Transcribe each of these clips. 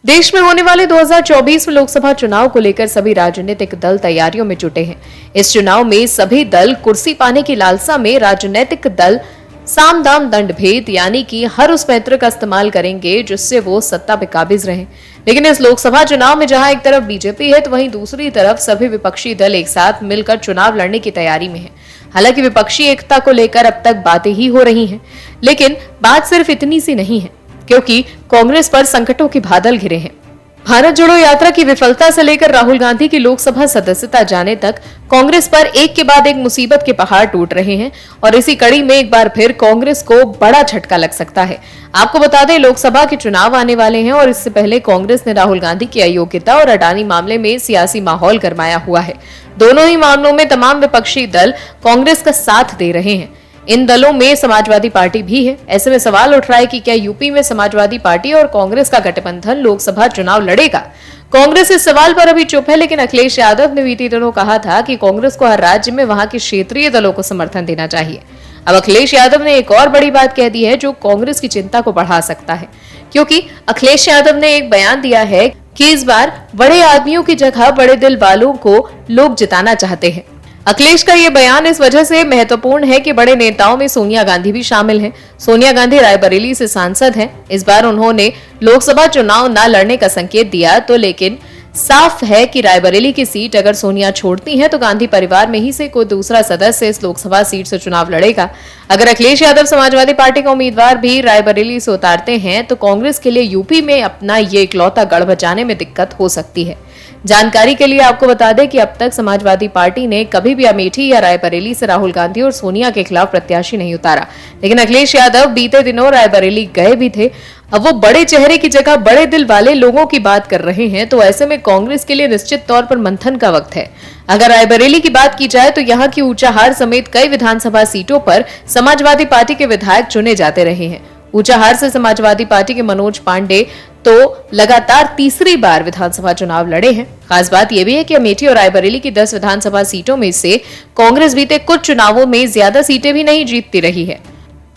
देश में होने वाले 2024 में लोकसभा चुनाव को लेकर सभी राजनीतिक दल तैयारियों में जुटे हैं। इस चुनाव में सभी दल कुर्सी पाने की लालसा में राजनीतिक दल साम दाम दंड भेद यानी कि हर उस मंत्र का इस्तेमाल करेंगे जिससे वो सत्ता पे काबिज रहे। लेकिन इस लोकसभा चुनाव में जहां एक तरफ बीजेपी है तो वहीं दूसरी तरफ सभी विपक्षी दल एक साथ मिलकर चुनाव लड़ने की तैयारी में है। हालांकि विपक्षी एकता को लेकर अब तक बातें ही हो रही हैं, लेकिन बात सिर्फ इतनी सी नहीं है, क्योंकि कांग्रेस पर संकटों के बादल घिरे हैं। भारत जोड़ो यात्रा की विफलता से लेकर राहुल गांधी की लोकसभा सदस्यता जाने तक कांग्रेस पर एक के बाद एक मुसीबत के पहाड़ टूट रहे हैं और इसी कड़ी में एक बार फिर कांग्रेस को बड़ा झटका लग सकता है। आपको बता दें, लोकसभा के चुनाव आने वाले हैं और इससे पहले कांग्रेस ने राहुल गांधी की अयोग्यता और अडानी मामले में सियासी माहौल गरमाया हुआ है। दोनों ही मामलों में तमाम विपक्षी दल कांग्रेस का साथ दे रहे हैं। इन दलों में समाजवादी पार्टी भी है। ऐसे में सवाल उठ रहा है कि क्या यूपी में समाजवादी पार्टी और कांग्रेस का गठबंधन लोकसभा चुनाव लड़ेगा। कांग्रेस इस सवाल पर अभी चुप है, लेकिन अखिलेश यादव ने बीते दिनों कहा था कि कांग्रेस को हर राज्य में वहां के क्षेत्रीय दलों को समर्थन देना चाहिए। अब अखिलेश यादव ने एक और बड़ी बात कह दी है जो कांग्रेस की चिंता को बढ़ा सकता है, क्योंकि अखिलेश यादव ने एक बयान दिया है कि इस बार बड़े आदमियों की जगह बड़े दिल वालों को लोग जिताना चाहते हैं। अखिलेश का ये बयान इस वजह से महत्वपूर्ण है कि बड़े नेताओं में सोनिया गांधी भी शामिल हैं। सोनिया गांधी रायबरेली से सांसद हैं। इस बार उन्होंने लोकसभा चुनाव न लड़ने का संकेत दिया तो लेकिन साफ है कि रायबरेली की सीट अगर सोनिया छोड़ती हैं तो गांधी परिवार में ही से कोई दूसरा सदस्य इस लोकसभा सीट से चुनाव लड़ेगा। अगर अखिलेश यादव समाजवादी पार्टी का उम्मीदवार भी रायबरेली से उतारते हैं तो कांग्रेस के लिए यूपी में अपना ये इकलौता गढ़ बचाने में दिक्कत हो सकती है। जानकारी के लिए आपको बता दें कि अब तक समाजवादी पार्टी ने कभी भी अमेठी या रायबरेली से राहुल गांधी और सोनिया के खिलाफ प्रत्याशी नहीं उतारा, लेकिन अखिलेश यादव बीते दिनों रायबरेली गए भी थे। अब वो बड़े चेहरे की जगह बड़े दिल वाले लोगों की बात कर रहे हैं, तो ऐसे में कांग्रेस के लिए निश्चित तौर पर मंथन का वक्त है। अगर रायबरेली की बात की जाए तो यहाँ की ऊंचाहार समेत कई विधानसभा सीटों पर समाजवादी पार्टी के विधायक चुने जाते रहे हैं। ऊंचाहार से समाजवादी पार्टी के मनोज पांडे तो लगातार तीसरी बार विधानसभा चुनाव लड़े हैं। खास बात यह भी है कि अमेठी और रायबरेली की 10 विधानसभा सीटों में से कांग्रेस बीते कुछ चुनावों में ज्यादा सीटें भी नहीं जीतती रही है,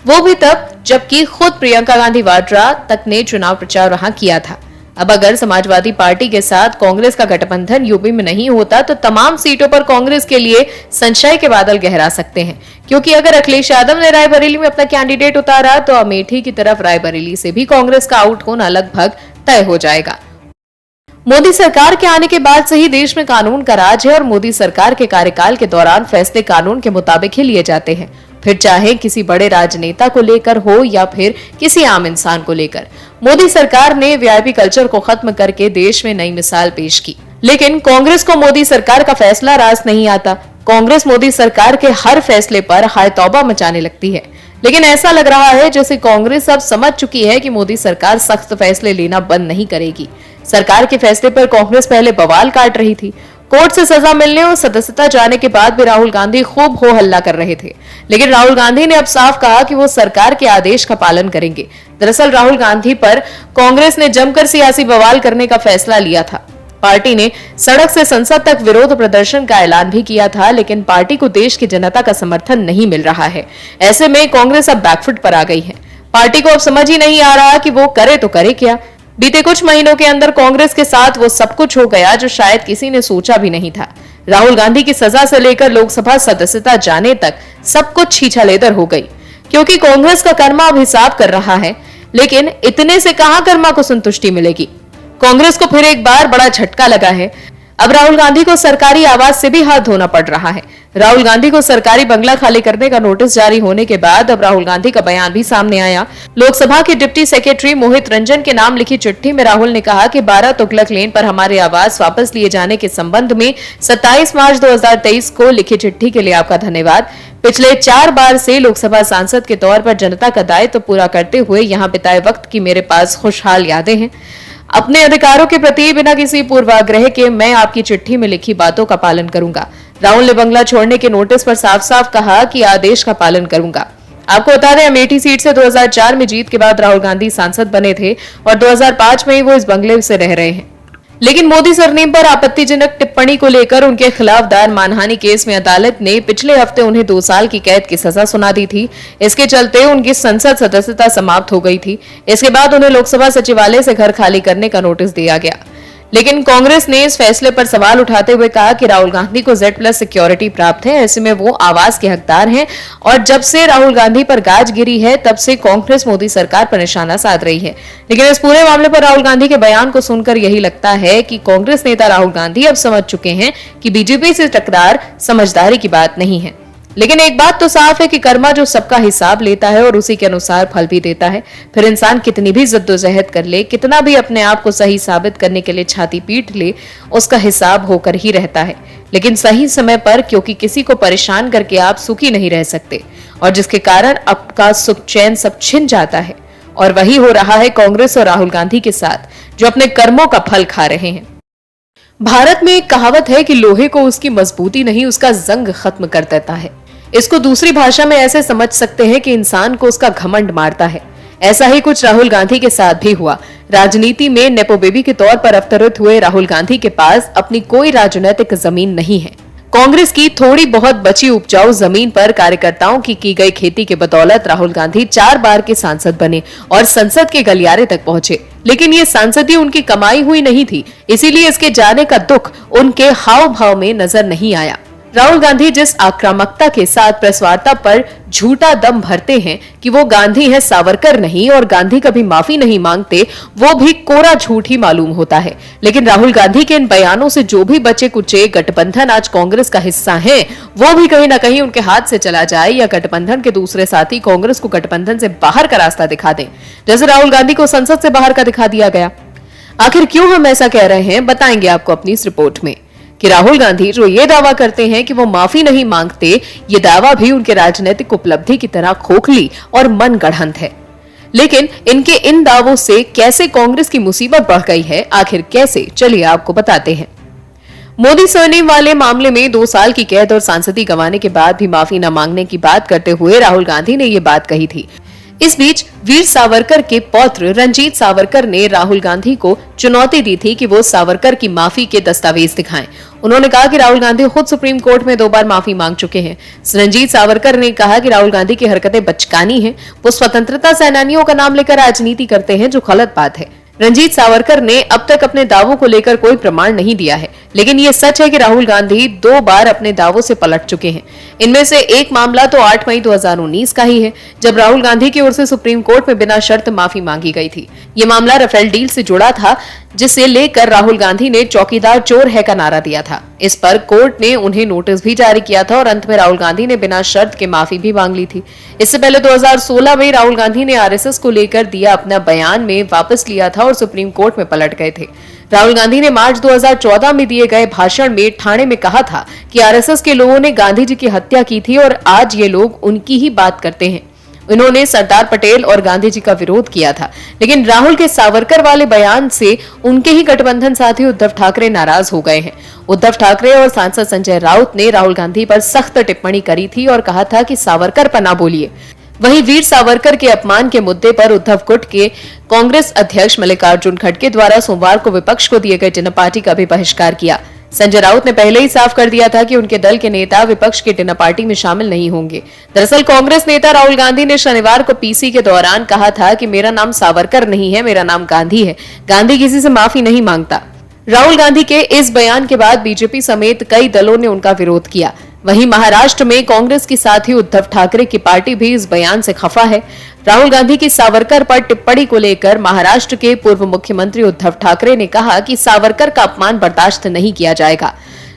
वो भी तब जबकि खुद प्रियंका गांधी वाड्रा तक ने चुनाव प्रचार वहां किया था। अब अगर समाजवादी पार्टी के साथ कांग्रेस का गठबंधन यूपी में नहीं होता तो तमाम सीटों पर कांग्रेस के लिए संशय के बादल गहरा सकते हैं, क्योंकि अगर अखिलेश यादव ने रायबरेली में अपना कैंडिडेट उतारा तो अमेठी की तरफ रायबरेली से भी कांग्रेस का आउट होना लगभग तय हो जाएगा। मोदी सरकार के आने के बाद से ही देश में कानून का राज है और मोदी सरकार के कार्यकाल के दौरान फैसले कानून के मुताबिक ही लिए जाते हैं, फिर चाहे किसी बड़े राजनेता को लेकर हो या फिर किसी आम इंसान को लेकर। मोदी सरकार ने वीआईपी कल्चर को खत्म करके देश में नई मिसाल पेश की, लेकिन कांग्रेस को मोदी सरकार का फैसला रास नहीं आता। कांग्रेस मोदी सरकार के हर फैसले पर हाय तौबा मचाने लगती है, लेकिन ऐसा लग रहा है जैसे कांग्रेस अब समझ चुकी है कि मोदी सरकार सख्त फैसले लेना बंद नहीं करेगी। सरकार के फैसले पर कांग्रेस पहले बवाल काट रही थी। कोर्ट से सजा मिलने और सदस्यता जाने के बाद भी राहुल गांधी खूब हो हल्ला कर रहे थे, लेकिन राहुल गांधी ने अब साफ कहा कि वो सरकार के आदेश का पालन करेंगे। दरअसल राहुल गांधी पर कांग्रेस ने जमकर सियासी बवाल करने का फैसला लिया था। पार्टी ने सड़क से संसद तक विरोध प्रदर्शन का ऐलान भी किया था, लेकिन पार्टी को देश की जनता का समर्थन नहीं मिल रहा है। ऐसे में कांग्रेस अब बैकफुट पर आ गई है। पार्टी को अब समझ ही नहीं आ रहा कि वो करे तो करे क्या। बीते कुछ महीनों के अंदर कांग्रेस के साथ वो सब कुछ हो गया जो शायद किसी ने सोचा भी नहीं था। राहुल गांधी की सजा से लेकर लोकसभा सदस्यता जाने तक सब कुछ छीछालेदर हो गई, क्योंकि कांग्रेस का कर्मा अब हिसाब कर रहा है, लेकिन इतने से कहां कर्मा को संतुष्टि मिलेगी। कांग्रेस को फिर एक बार बड़ा झटका लगा है। अब राहुल गांधी को सरकारी आवास से भी हाथ धोना पड़ रहा है। राहुल गांधी को सरकारी बंगला खाली करने का नोटिस जारी होने के बाद अब राहुल गांधी का बयान भी सामने आया। लोकसभा के डिप्टी सेक्रेटरी मोहित रंजन के नाम लिखी चिट्ठी में राहुल ने कहा कि 12 तुगलक लेन पर हमारे आवास वापस लिए जाने के संबंध में 27 मार्च 2023 को लिखी चिट्ठी के लिए आपका धन्यवाद। पिछले 4 बार से लोकसभा सांसद के तौर पर जनता का दायित्व पूरा करते हुए यहाँ बिताए वक्त की मेरे पास खुशहाल यादें हैं। अपने अधिकारों के प्रति बिना किसी पूर्वाग्रह के मैं आपकी चिट्ठी में लिखी बातों का पालन करूंगा। राहुल ने बंगला छोड़ने के नोटिस पर साफ साफ कहा कि आदेश का पालन करूंगा। आपको बता दें, अमेठी सीट से 2004 में जीत के बाद राहुल गांधी सांसद बने थे और 2005 में ही वो इस बंगले से रह रहे हैं। लेकिन मोदी सरनेम पर आपत्तिजनक टिप्पणी को लेकर उनके खिलाफ दायर मानहानि केस में अदालत ने पिछले हफ्ते उन्हें 2 साल की कैद की सजा सुना दी थी। इसके चलते उनकी संसद सदस्यता समाप्त हो गई थी। इसके बाद उन्हें लोकसभा सचिवालय से घर खाली करने का नोटिस दिया गया। लेकिन कांग्रेस ने इस फैसले पर सवाल उठाते हुए कहा कि राहुल गांधी को Z+ सिक्योरिटी प्राप्त है, ऐसे में वो आवास के हकदार हैं और जब से राहुल गांधी पर गाज गिरी है तब से कांग्रेस मोदी सरकार पर निशाना साध रही है। लेकिन इस पूरे मामले पर राहुल गांधी के बयान को सुनकर यही लगता है कि कांग्रेस नेता राहुल गांधी अब समझ चुके हैं कि बीजेपी से टकरार समझदारी की बात नहीं है। लेकिन एक बात तो साफ है कि कर्मा जो सबका हिसाब लेता है और उसी के अनुसार फल भी देता है। फिर इंसान कितनी भी जद्दोजहद कर ले, कितना भी अपने आप को सही साबित करने के लिए छाती पीट ले, उसका हिसाब होकर ही रहता है। लेकिन सही समय पर, क्योंकि किसी को परेशान करके आप सुखी नहीं रह सकते और जिसके कारण आपका सुख चैन सब छिन जाता है। और वही हो रहा है कांग्रेस और राहुल गांधी के साथ, जो अपने कर्मों का फल खा रहे हैं। भारत में एक कहावत है कि लोहे को उसकी मजबूती नहीं, उसका जंग खत्म कर देता है। इसको दूसरी भाषा में ऐसे समझ सकते हैं कि इंसान को उसका घमंड मारता है। ऐसा ही कुछ राहुल गांधी के साथ भी हुआ। राजनीति में नेपो बेबी के तौर पर अवतरित हुए राहुल गांधी के पास अपनी कोई राजनीतिक जमीन नहीं है। कांग्रेस की थोड़ी बहुत बची उपजाऊ जमीन पर कार्यकर्ताओं की गई खेती के बदौलत राहुल गांधी 4 बार के सांसद बने और संसद के गलियारे तक पहुंचे। लेकिन ये सांसदी उनकी कमाई हुई नहीं थी, इसीलिए इसके जाने का दुख उनके हाव भाव में नजर नहीं आया। राहुल गांधी जिस आक्रामकता के साथ प्रेस वार्ता पर झूठा दम भरते हैं कि वो गांधी है, सावरकर नहीं, और गांधी कभी माफी नहीं मांगते, वो भी कोरा झूठ ही मालूम होता है। लेकिन राहुल गांधी के इन बयानों से जो भी बचे कुचे गठबंधन आज कांग्रेस का हिस्सा है, वो भी कहीं न कहीं उनके हाथ से चला जाए या गठबंधन के दूसरे साथी कांग्रेस को गठबंधन से बाहर का रास्ता दिखा दें, जैसे राहुल गांधी को संसद से बाहर का दिखा दिया गया। आखिर क्यों हम ऐसा कह रहे हैं, बताएंगे आपको अपनी इस रिपोर्ट में। कि राहुल गांधी जो ये दावा करते हैं कि वो माफी नहीं मांगते, ये दावा भी उनके राजनीतिक उपलब्धि की तरह खोखली और मन गढ़ंत है। लेकिन इनके इन दावों से कैसे कांग्रेस की मुसीबत बढ़ गई है, आखिर कैसे, चलिए आपको बताते हैं। मोदी सरनेम वाले मामले में 2 साल की कैद और सांसदी गंवाने के बाद भी माफी न मांगने की बात करते हुए राहुल गांधी ने ये बात कही थी। इस बीच वीर सावरकर के पौत्र रंजीत सावरकर ने राहुल गांधी को चुनौती दी थी कि वो सावरकर की माफी के दस्तावेज दिखाएं। उन्होंने कहा कि राहुल गांधी खुद सुप्रीम कोर्ट में 2 बार माफी मांग चुके हैं। रंजीत सावरकर ने कहा कि राहुल गांधी की हरकतें बचकानी हैं, वो स्वतंत्रता सेनानियों का नाम लेकर राजनीति करते हैं, जो गलत बात है। रंजीत सावरकर ने अब तक अपने दावों को लेकर कोई प्रमाण नहीं दिया है, लेकिन ये सच है कि राहुल गांधी 2 बार अपने दावों से पलट चुके हैं। इनमें से एक मामला तो 8 मई 2019 का ही है, जब राहुल गांधी की ओर से सुप्रीम कोर्ट में बिना शर्त माफी मांगी गई थी। ये मामला राफेल डील से जुड़ा था, जिसे लेकर राहुल गांधी ने चौकीदार चोर है का नारा दिया था। इस पर कोर्ट ने उन्हें नोटिस भी जारी किया था और अंत में राहुल गांधी ने बिना शर्त के माफी भी मांग ली थी। इससे पहले 2016 में राहुल गांधी ने आरएसएस को लेकर दिया अपना बयान में वापस लिया था और सुप्रीम कोर्ट में पलट गए थे। राहुल गांधी ने मार्च 2014 में दिए गए भाषण में ठाणे में कहा था कि आरएसएस के लोगों ने गांधी जी की हत्या की थी और आज ये लोग उनकी ही बात करते हैं। इन्होंने सरदार पटेल और गांधी जी का विरोध किया था। लेकिन राहुल के सावरकर वाले बयान से उनके ही गठबंधन साथी उद्धव ठाकरे नाराज हो गए हैं। उद्धव ठाकरे और सांसद संजय राउत ने राहुल गांधी पर सख्त टिप्पणी करी थी और कहा था कि सावरकर पर ना बोलिए। वहीं वीर सावरकर के अपमान के मुद्दे पर उद्धव गुट के कांग्रेस अध्यक्ष मल्लिकार्जुन खड़गे द्वारा सोमवार को विपक्ष को दिए गए डिनर पार्टी का भी बहिष्कार किया। संजय राउत ने पहले ही साफ कर दिया था कि उनके दल के नेता विपक्ष की डिनर पार्टी में शामिल नहीं होंगे। दरअसल कांग्रेस नेता राहुल गांधी ने शनिवार को पीसी के दौरान कहा था कि मेरा नाम सावरकर नहीं है, मेरा नाम गांधी है। गांधी किसी से माफी नहीं मांगता। राहुल गांधी के इस बयान के बाद बीजेपी समेत कई दलों ने उनका विरोध किया। वहीं महाराष्ट्र में कांग्रेस के साथ ही उद्धव ठाकरे की पार्टी भी इस बयान से खफा है। राहुल गांधी की सावरकर पर टिप्पणी को लेकर महाराष्ट्र के पूर्व मुख्यमंत्री उद्धव ठाकरे ने कहा कि सावरकर का अपमान बर्दाश्त नहीं किया जाएगा।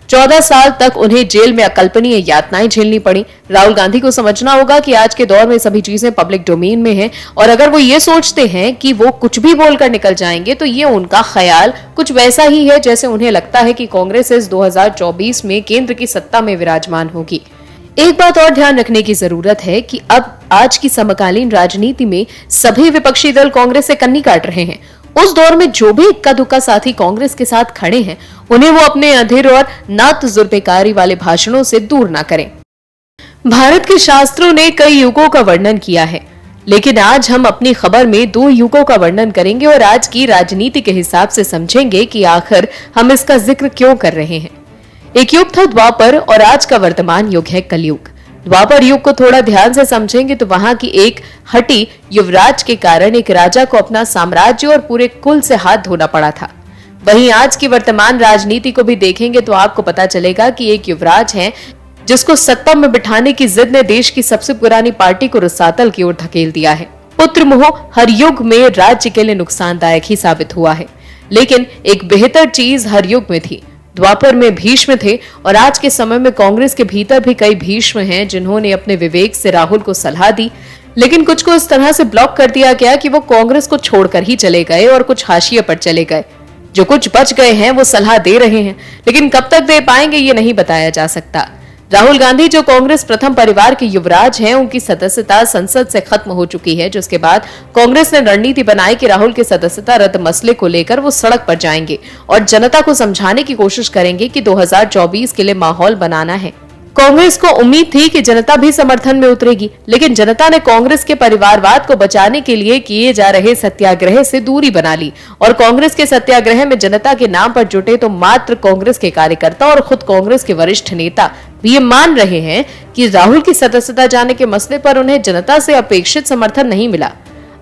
14 साल तक उन्हें जेल में अकल्पनीय यातनाएं झेलनी पड़ी। राहुल गांधी को समझना होगा कि आज के दौर में सभी चीजें पब्लिक डोमेन में हैं और अगर वो ये सोचते हैं कि वो कुछ भी बोलकर निकल जाएंगे तो ये उनका ख्याल कुछ वैसा ही है जैसे उन्हें लगता है कि कांग्रेस इस 2024 में केंद्र की सत्ता में विराजमान होगी। एक बात और ध्यान रखने की जरूरत है कि अब आज की समकालीन राजनीति में सभी विपक्षी दल कांग्रेस से कन्नी काट रहे हैं। उस दौर में जो भी इक्का दुक्का साथी कांग्रेस के साथ खड़े हैं, उन्हें वो अपने अधीर और ना तजुर्बेकारी वाले भाषणों से दूर ना करें। भारत के शास्त्रों ने कई युगों का वर्णन किया है, लेकिन आज हम अपनी खबर में 2 युगों का वर्णन करेंगे और आज की राजनीति के हिसाब से समझेंगे कि आखिर हम इसका जिक्र क्यों कर रहे हैं। एक युग था द्वापर और आज का वर्तमान युग है कलयुग। द्वापर युग को थोड़ा ध्यान से समझेंगे तो वहां की एक हठी युवराज के कारण एक राजा को अपना साम्राज्य और पूरे कुल से हाथ धोना पड़ा था। वहीं आज की वर्तमान राजनीति को भी देखेंगे तो आपको पता चलेगा कि एक युवराज है जिसको सत्ता में बिठाने की जिद ने देश की सबसे पुरानी पार्टी को रसातल की ओर धकेल दिया है। पुत्र मोह हर युग में राज्य के लिए नुकसानदायक ही साबित हुआ है, लेकिन एक बेहतर चीज हर युग में थी। द्वापर में भीष्म थे और आज के समय में कांग्रेस के भीतर भी कई भीष्म हैं जिन्होंने अपने विवेक से राहुल को सलाह दी, लेकिन कुछ को इस तरह से ब्लॉक कर दिया गया कि वो कांग्रेस को छोड़कर ही चले गए और कुछ हाशिए पर चले गए। जो कुछ बच गए हैं वो सलाह दे रहे हैं, लेकिन कब तक दे पाएंगे ये नहीं बताया जा सकता। राहुल गांधी जो कांग्रेस प्रथम परिवार के युवराज हैं, उनकी सदस्यता संसद से खत्म हो चुकी है, जिसके बाद कांग्रेस ने रणनीति बनाई कि राहुल के सदस्यता रद्द मसले को लेकर वो सड़क पर जाएंगे और जनता को समझाने की कोशिश करेंगे कि 2024 के लिए माहौल बनाना है। कांग्रेस को उम्मीद थी कि जनता भी समर्थन में उतरेगी, लेकिन जनता ने कांग्रेस के परिवारवाद को बचाने के लिए किए जा रहे सत्याग्रह से दूरी बना ली और कांग्रेस के सत्याग्रह में जनता के नाम पर जुटे तो मात्र कांग्रेस के कार्यकर्ता और खुद कांग्रेस के वरिष्ठ नेता भी ये मान रहे हैं कि राहुल की सदस्यता जाने के मसले पर उन्हें जनता से अपेक्षित समर्थन नहीं मिला।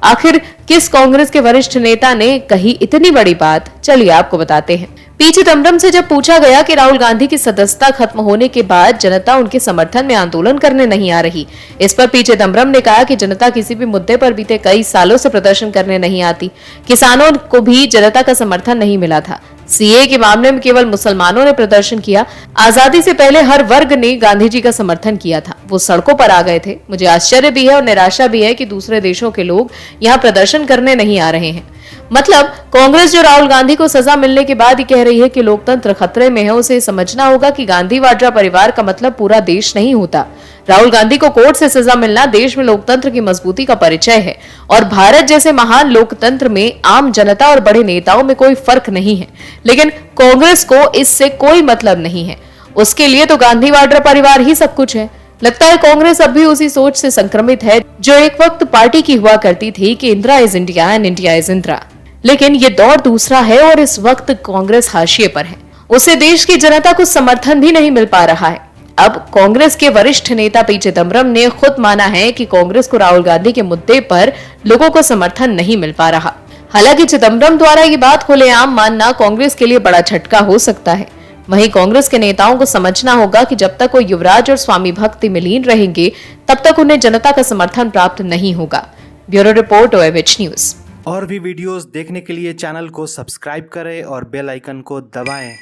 आखिर किस कांग्रेस के वरिष्ठ नेता ने कही इतनी बड़ी बात, चलिए आपको बताते हैं। पी चिदम्बरम से जब पूछा गया कि राहुल गांधी की सदस्यता खत्म होने के बाद जनता उनके समर्थन में आंदोलन करने नहीं आ रही, इस पर पी चिदम्बरम ने कहा कि जनता किसी भी मुद्दे पर बीते कई सालों से प्रदर्शन करने नहीं आती। किसानों को भी जनता का समर्थन नहीं मिला था। सीए के मामले में केवल मुसलमानों ने प्रदर्शन किया। आजादी से पहले हर वर्ग ने गांधी जी का समर्थन किया था, वो सड़कों पर आ गए थे। मुझे आश्चर्य भी है और निराशा भी है कि दूसरे देशों के लोग यहाँ प्रदर्शन करने नहीं आ रहे हैं। मतलब कांग्रेस जो राहुल गांधी को सजा मिलने के बाद ही कह रही है कि लोकतंत्र खतरे में है, उसे समझना होगा कि गांधी वाड्रा परिवार का मतलब पूरा देश नहीं होता। राहुल गांधी को कोर्ट से सजा मिलना देश में लोकतंत्र की मजबूती का परिचय है और भारत जैसे महान लोकतंत्र में आम जनता और बड़े नेताओं में कोई फर्क नहीं है, लेकिन कांग्रेस को इससे कोई मतलब नहीं है। उसके लिए तो गांधी वाड्रा परिवार ही सब कुछ है। लगता है कांग्रेस अब भी उसी सोच से संक्रमित है जो एक वक्त पार्टी की हुआ करती थी कि Indira is India and India is Indira, लेकिन ये दौर दूसरा है और इस वक्त कांग्रेस हाशिए पर है। उसे देश की जनता को समर्थन भी नहीं मिल पा रहा है। अब कांग्रेस के वरिष्ठ नेता पी चिदम्बरम ने खुद माना है कि कांग्रेस को राहुल गांधी के मुद्दे पर लोगों को समर्थन नहीं मिल पा रहा। हालांकि चिदम्बरम द्वारा ये बात खुलेआम मानना कांग्रेस के लिए बड़ा झटका हो सकता है। वहीं कांग्रेस के नेताओं को समझना होगा कि जब तक वो युवराज और स्वामी भक्ति में लीन रहेंगे, तब तक उन्हें जनता का समर्थन प्राप्त नहीं होगा। Bureau report OMH news. और भी वीडियोस देखने के लिए चैनल को सब्सक्राइब करें और बेल आइकन को दबाएं।